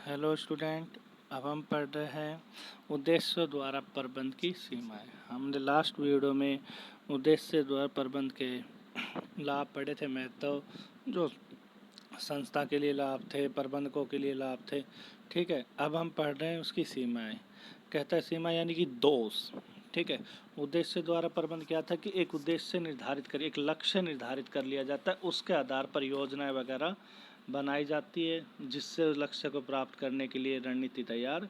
Hello student. अब हम पढ़ रहे हैं उद्देश्य द्वारा प्रबंध की सीमाएं। हमने लास्ट वीडियो में उद्देश्य द्वारा प्रबंध के लाभ पढ़े थे, महत्व जो संस्था के लिए लाभ थे, प्रबंधकों के लिए लाभ थे। ठीक है, अब हम पढ़ रहे हैं उसकी सीमाएं। कहता है सीमा यानी कि दोष। ठीक है, उद्देश्य द्वारा प्रबंध क्या था कि एक उद्देश्य निर्धारित कर, एक लक्ष्य निर्धारित कर लिया जाता है, उसके आधार पर योजनाएं वगैरह बनाई जाती है, जिससे लक्ष्य को प्राप्त करने के लिए रणनीति तैयार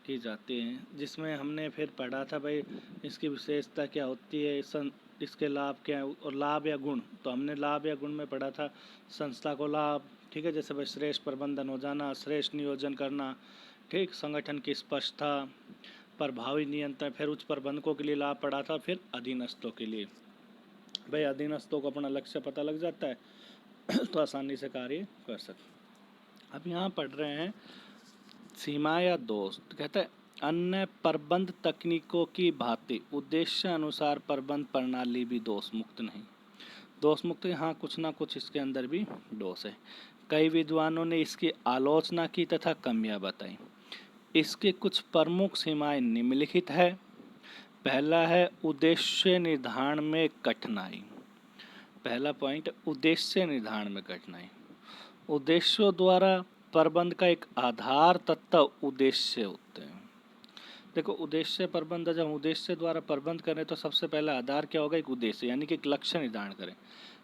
की जाती है। जिसमें हमने फिर पढ़ा था भाई इसकी विशेषता क्या होती है, इसके लाभ क्या है और लाभ या गुण। तो हमने लाभ या गुण में पढ़ा था संस्था को लाभ, ठीक है, जैसे भाई श्रेष्ठ प्रबंधन हो जाना, श्रेष्ठ नियोजन करना, ठीक, संगठन की स्पष्टता, प्रभावी नियंत्रण। फिर उच्च प्रबंधकों के लिए लाभ पढ़ा था, फिर अधीनस्थों के लिए। भाई अधीनस्थों को अपना लक्ष्य पता लग जाता है तो आसानी से कार्य कर सकते। अब यहाँ पढ़ रहे हैं सीमा या दोष। कहते हैं अन्य प्रबंध तकनीकों की भांति उद्देश्य अनुसार प्रबंध प्रणाली भी दोष मुक्त नहीं। दोष मुक्त हाँ, कुछ ना कुछ इसके अंदर भी दोष है। कई विद्वानों ने इसकी आलोचना की तथा कमियां बताई। इसके कुछ प्रमुख सीमाएं निम्नलिखित है। पहला है उद्देश्य निर्धारण में कठिनाई। पहला पॉइंट, उद्देश्य निर्धारण में कठिनाई। उद्देश्यों द्वारा प्रबंध का एक आधार तत्व उद्देश्य होते हैं। देखो, उद्देश्य प्रबंध, जब हम उद्देश्य द्वारा प्रबंध करें तो सबसे पहला आधार क्या होगा, एक उद्देश्य यानी कि एक लक्ष्य निर्धारण करें।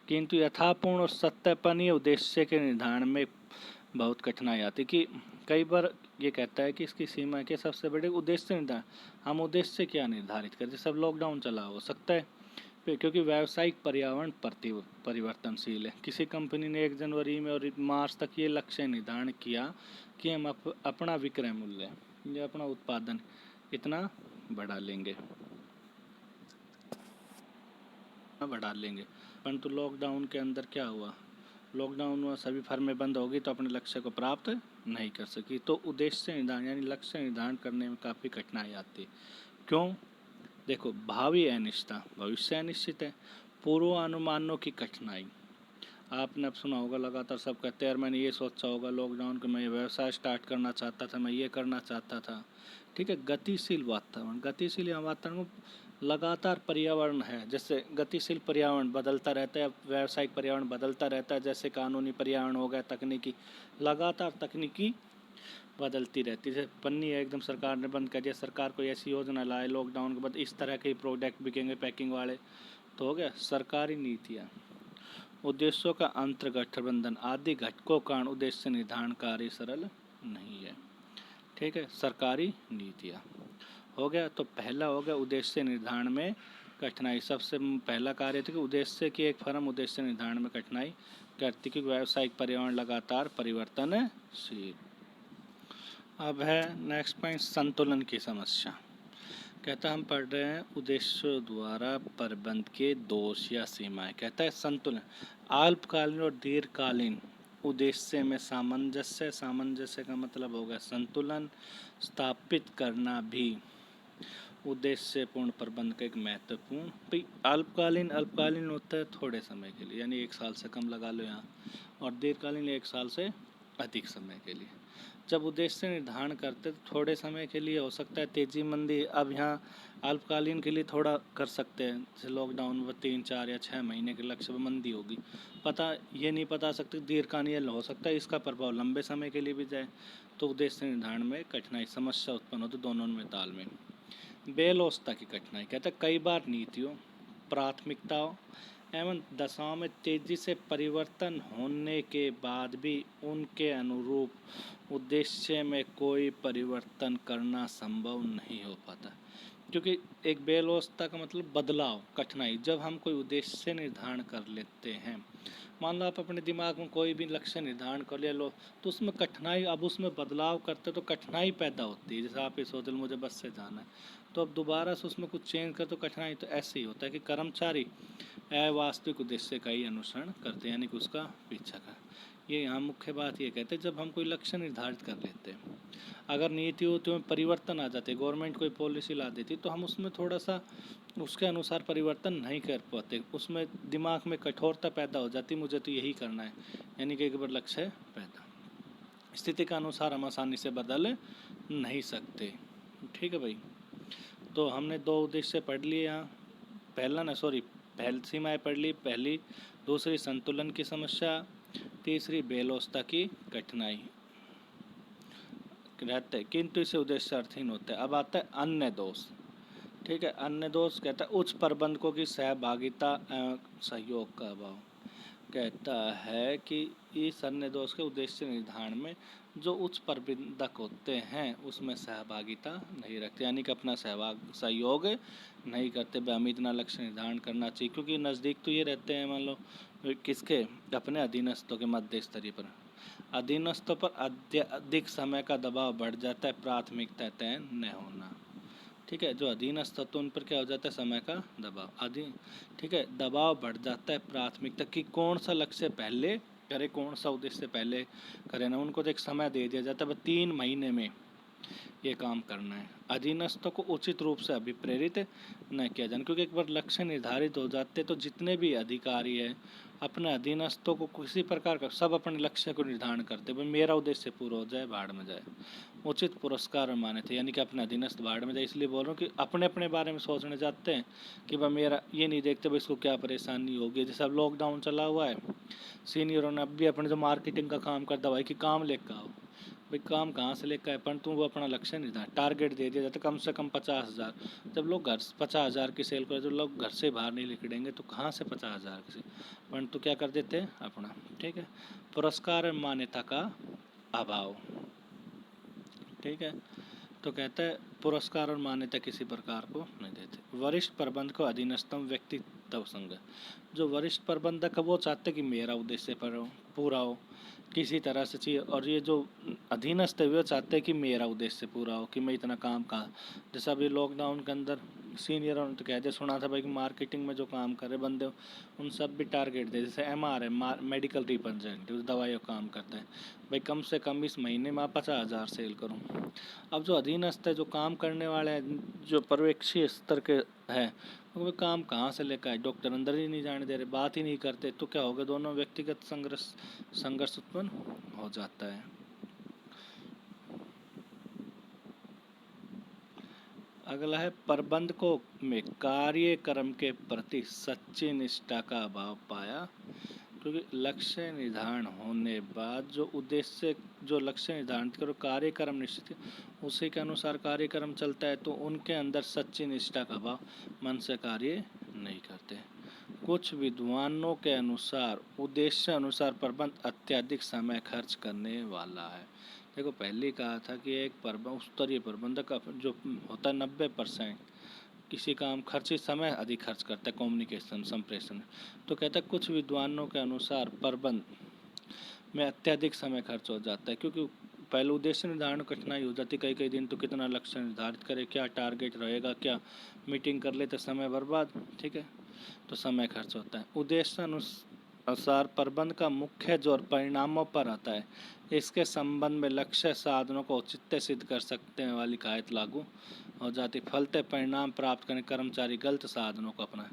किंतु यथापूर्ण और सत्यापनीय उद्देश्य के निर्धारण में बहुत कठिनाई आती कि कई बार ये कहता है कि इसकी सीमा के सबसे बड़े उद्देश्य निर्धारण। हम उद्देश्य क्या निर्धारित करें, जैसे अब लॉकडाउन चला हो सकता है क्योंकि व्यावसायिक पर्यावरण परिवर्तनशील है। किसी कंपनी ने 1 जनवरी में और मार्च तक ये लक्ष्य निर्धारण किया कि हम अपना विक्रय मूल्य या अपना उत्पादन इतना बढ़ा लेंगे, परंतु लॉकडाउन के अंदर क्या हुआ, लॉकडाउन हुआ, सभी फर्में बंद हो गई तो अपने लक्ष्य को प्राप्त नहीं कर सकी। तो उद्देश्य निर्धारण यानी लक्ष्य निर्धारण करने में काफ़ी कठिनाई आती है। क्यों? देखो, भावी अनिश्चितता, भविष्य अनिश्चित है। पूर्वानुमानों की कठिनाई, आपने अब सुना होगा लगातार सब कहते हैं यार मैंने ये सोचा होगा लॉकडाउन के, मैं ये व्यवसाय स्टार्ट करना चाहता था, मैं ये करना चाहता था। ठीक है, गतिशील वातावरण, गतिशील वातावरण लगातार पर्यावरण है, जैसे गतिशील पर्यावरण बदलता रहता है, व्यावसायिक पर्यावरण बदलता रहता है, जैसे कानूनी पर्यावरण हो गया, तकनीकी, लगातार तकनीकी बदलती रहती है। जैसे पन्नी है एकदम सरकार ने बंद कर दिया, सरकार कोई ऐसी योजना लाए लॉकडाउन के बाद इस तरह के प्रोडक्ट बिकेंगे पैकिंग वाले, तो हो गया सरकारी नीतियाँ। उद्देश्यों का अंतर्गठबंधन आदि घटकों कारण उद्देश्य निर्धारण कार्य सरल नहीं है। ठीक है, सरकारी नीतियाँ हो गया। तो पहला हो गया उद्देश्य निर्धारण में कठिनाई। सबसे पहला कार्य था कि उद्देश्य की एक फर्म उद्देश्य निर्धारण में कठिनाई करती कि व्यावसायिक पर्यावरण लगातार परिवर्तनशील। अब है नेक्स्ट पॉइंट, संतुलन की समस्या। कहता हम पढ़ रहे हैं उद्देश्य द्वारा प्रबंध के दोष या सीमाएं। कहता है संतुलन, अल्पकालीन और दीर्घकालीन उद्देश्य में सामंजस्य, सामंजस्य का मतलब होगा संतुलन स्थापित करना भी उद्देश्यपूर्ण प्रबंध का एक महत्वपूर्ण। अल्पकालीन, अल्पकालीन होता है थोड़े समय के लिए, यानी 1 साल से कम लगा लो यहाँ, और दीर्घकालीन 1 साल से अधिक समय के लिए। जब उद्देश्य निर्धारण करते तो थोड़े समय के लिए हो सकता है तेजी मंदी, अब यहाँ अल्पकालीन के लिए थोड़ा कर सकते हैं, जैसे लॉकडाउन में 3, 4 या 6 महीने के लक्ष्य में मंदी होगी, पता ये नहीं पता सकते दीर्घकालीन हो सकता है इसका प्रभाव लंबे समय के लिए भी जाए, तो उद्देश्य निर्धारण में कठिनाई, समस्या उत्पन्न होती दोनों में ताल में। बेलोस्ता की कठिनाई, कहते हैं कई बार नीतियों, प्राथमिकताओं एवं दशाओं में तेजी से परिवर्तन होने के बाद भी उनके अनुरूप उद्देश्य में कोई परिवर्तन करना संभव नहीं हो पाता। क्योंकि एक बेलोस्ता का मतलब बदलाव, कठिनाई। जब हम कोई उद्देश्य निर्धारण कर लेते हैं, मान लो आप अपने दिमाग में कोई भी लक्ष्य निर्धारण कर लिया लो, तो उसमें कठिनाई, अब उसमें बदलाव करते तो कठिनाई पैदा होती है। जैसे आप ये सोच लो मुझे बस से जाना है, तो अब दोबारा से उसमें कुछ चेंज कर तो कठिनाई। तो ऐसे ही होता है कि कर्मचारी अवास्तविक उद्देश्य का ही अनुसरण करते हैं, यानी कि उसका पीछा कर। ये यहाँ मुख्य बात ये कहते हैं जब हम कोई लक्ष्य निर्धारित कर लेते हैं, अगर नीतियों में परिवर्तन आ जाते, गवर्नमेंट कोई पॉलिसी ला देती, तो हम उसमें थोड़ा सा उसके अनुसार परिवर्तन नहीं कर पाते, उसमें दिमाग में कठोरता पैदा हो जाती, मुझे तो यही करना है, यानी कि एक बार लक्ष्य पैदा। स्थिति के अनुसार हम आसानी से बदल नहीं सकते। ठीक है भाई, तो हमने दो उद्देश्य पढ़ लिए यहाँ। पहली सीमाएँ पढ़ ली, पहली, दूसरी संतुलन की समस्या, तीसरी बेलोस्ता की कठिनाई रहते, किंतु इसे उद्देश्य अर्थहीन होता है। अब आता है अन्य दोष। ठीक है, अन्य दोष कहता है उच्च प्रबंधकों की सहभागिता एवं सहयोग का अभाव। कहता है कि इस अन्य दोष के उद्देश्य निर्धारण में जो उच्च प्रबंधक होते हैं उसमें सहभागिता नहीं रखते, यानी कि अपना सहयोग नहीं करते। वे हमें इतना लक्ष्य निर्धारण करना चाहिए, क्योंकि नज़दीक तो ये रहते हैं, मान लो किसके, अपने अधीनस्थों के मध्य स्तरीय पर। अधीनस्थों पर अधिक समय का दबाव बढ़ जाता है, प्राथमिकता तय न होना। ठीक है, जो अधीनस्थ तो उन पर क्या हो जाता है, समय का दबाव अधीन। ठीक है, दबाव बढ़ जाता है प्राथमिकता कि कौन सा लक्ष्य पहले करे, कौन सा उद्देश्य पहले करे ना। उनको तो एक समय दे दिया जाता है, 3 महीने में ये काम करना है। अधीनस्थों को उचित रूप से अभिप्रेरित न किया जाए, क्योंकि एक बार लक्ष्य निर्धारित हो जाते तो जितने भी अधिकारी है अपने अधीनस्थों को किसी प्रकार का सब अपने लक्ष्य को निर्धारण करते, भाई मेरा उद्देश्य पूरा हो जाए, भाड़ में जाए। उचित पुरस्कार माने थे, यानी कि अपने अधीनस्थ भाड़ में जाए। इसलिए बोल रहा हूँ कि अपने अपने बारे में सोचने जाते हैं कि भाई मेरा ये नहीं देखते भाई इसको क्या परेशानी होगी। जैसे अब लॉकडाउन चला हुआ है, सीनियरों ने अब भी अपने जो मार्केटिंग का काम करता भाई कि काम लेकर आओ, भाई काम कहाँ से लेकर आए, परंतु वो अपना लक्ष्य नहीं था, टारगेट दे दिया जाता कम से कम 50,000। जब लोग घर 50,000 की सेल करें, जब लोग घर से बाहर नहीं निकलेंगे तो कहाँ से 50,000 की, परंतु क्या कर देते हैं अपना। ठीक है, पुरस्कार मान्यता का अभाव। ठीक है, तो कहते हैं पुरस्कार और मान्यता किसी प्रकार को नहीं देते। वरिष्ठ प्रबंधक को अधीनस्थम व्यक्तित्व संग, जो वरिष्ठ प्रबंधक है वो चाहते कि मेरा उद्देश्य पूरा हो किसी तरह से चाहिए, और ये जो अधीनस्थ है वो चाहते हैं कि मेरा उद्देश्य पूरा हो, कि मैं इतना काम का। जैसा अभी लॉकडाउन के अंदर सीनियरों ने तो कहते सुना था भाई कि मार्केटिंग में जो काम कर रहे बंदे उन सब भी टारगेट दे, जैसे MR है, मेडिकल रिप्रेजेंटेटिव, दवाइयों काम करता है, भाई कम से कम इस महीने में 50,000 सेल करूँ। अब जो अधीनस्थ है, जो काम करने वाले हैं, जो पर्यवेक्षी स्तर के हैं, वो काम कहाँ से लेकर आए, डॉक्टर अंदर ही नहीं जाने दे रहे, बात ही नहीं करते, तो क्या होगा, दोनों व्यक्तिगत संघर्ष उत्पन्न हो जाता है। अगला है प्रबंधकों में कार्यक्रम के प्रति सच्ची निष्ठा का अभाव पाया, क्योंकि लक्ष्य निर्धारण होने बाद जो लक्ष्य निर्धारण करो, कार्यक्रम निश्चित उसी के अनुसार कार्यक्रम चलता है, तो उनके अंदर सच्ची निष्ठा का अभाव, मन से कार्य नहीं करते। कुछ विद्वानों के अनुसार उद्देश्य अनुसार प्रबंध अत्यधिक समय खर्च करने वाला है। देखो पहले ही कहा था कि एक स्तरीय प्रबंधक जो होता है 90% किसी काम खर्च समय अधिक खर्च करता है, कम्युनिकेशन संप्रेषण। तो कहता है कुछ विद्वानों के अनुसार प्रबंध में अत्यधिक समय खर्च हो जाता है, क्योंकि पहले उद्देश्य निर्धारण कठिनाई हो जाती, कई कई दिन तो कितना लक्ष्य निर्धारित करे, क्या टारगेट रहेगा, क्या मीटिंग कर लेते, समय बर्बाद। ठीक है, तो समय खर्च होता है। उद्देश्य अनुसार प्रबंध का मुख्य जोर परिणामों पर आता है, इसके संबंध में लक्ष्य साधनों को औचित्य सिद्ध कर सकते हैं वाली कायद लागू हो जाती, फलते परिणाम प्राप्त करने कर्मचारी गलत साधनों को अपनाएं।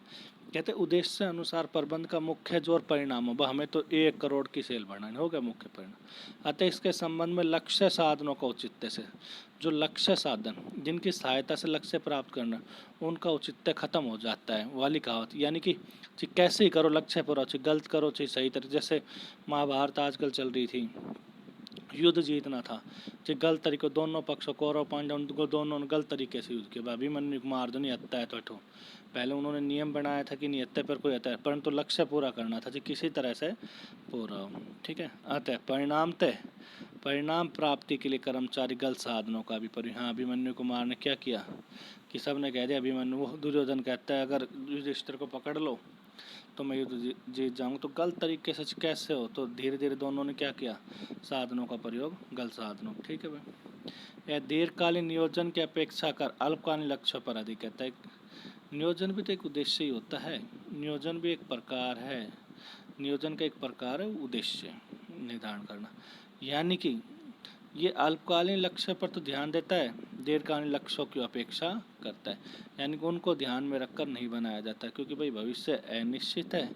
कहते उद्देश्य अनुसार प्रबंध का मुख्य जोर परिणामों, हमें तो 1 करोड़ की सेल बढ़ानी हो गया मुख्य परिणाम। अतः इसके संबंध में लक्ष्य साधनों को औचित्य से, जो लक्ष्य साधन जिनकी सहायता से लक्ष्य प्राप्त करना, उनका औचित्य खत्म हो जाता है वाली कहावत, यानी कि कैसे ही करो लक्ष्य पूरा, गलत करो चाहिए सही तरह। जैसे महाभारत आजकल चल रही थी, युद्ध जीतना था, जो गलत तरीके, दोनों पक्षों कौरव पांडव उनको दोनों ने गलत तरीके से युद्ध किया, अभिमन्यु को मार दो, नहीं हत्या है तो हटो। पहले उन्होंने नियम बनाया था कि नहीं हत्या पर कोई हत्या, परंतु लक्ष्य पूरा करना था जी, किसी तरह से पूरा हो। ठीक है, अतः परिणाम प्राप्ति के लिए कर्मचारी गलत साधनों का भी हाँ, अभिमन्यु कुमार ने क्या किया कि सब ने कह दिया अभिमन्यु, वो दुर्योधन कहता है अगर युधिष्ठिर को पकड़ लो तो मैं युद्ध जीत जाऊँ, तो गलत तरीके से कैसे हो, तो धीरे धीरे दोनों ने क्या किया, साधनों का प्रयोग, गलत साधनों। ठीक है भाई, यह दीर्घकालीन नियोजन की अपेक्षा कर अल्पकालीन लक्ष्यों पर अधिक कहता है। नियोजन भी तो एक उद्देश्य ही होता है, नियोजन भी एक प्रकार है, नियोजन का एक प्रकार है उद्देश्य निर्धारण करना, यानी कि ये अल्पकालीन लक्ष्य पर तो ध्यान देता है, दीर्घकालीन लक्ष्यों की अपेक्षा करता है, यानी कि उनको ध्यान में रखकर नहीं बनाया जाता, क्योंकि भाई भविष्य अनिश्चित है,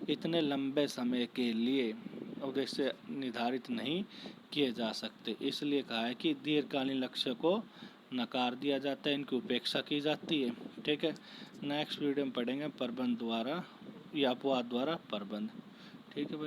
इतने लंबे समय के लिए उद्देश्य निर्धारित नहीं किए जा सकते। इसलिए कहा है कि दीर्घकालीन लक्ष्य को नकार दिया जाता है, इनकी उपेक्षा की जाती है। ठीक है, नेक्स्ट वीडियो में पढ़ेंगे प्रबंध द्वारा या अपवाद द्वारा प्रबंध। ठीक है भाई।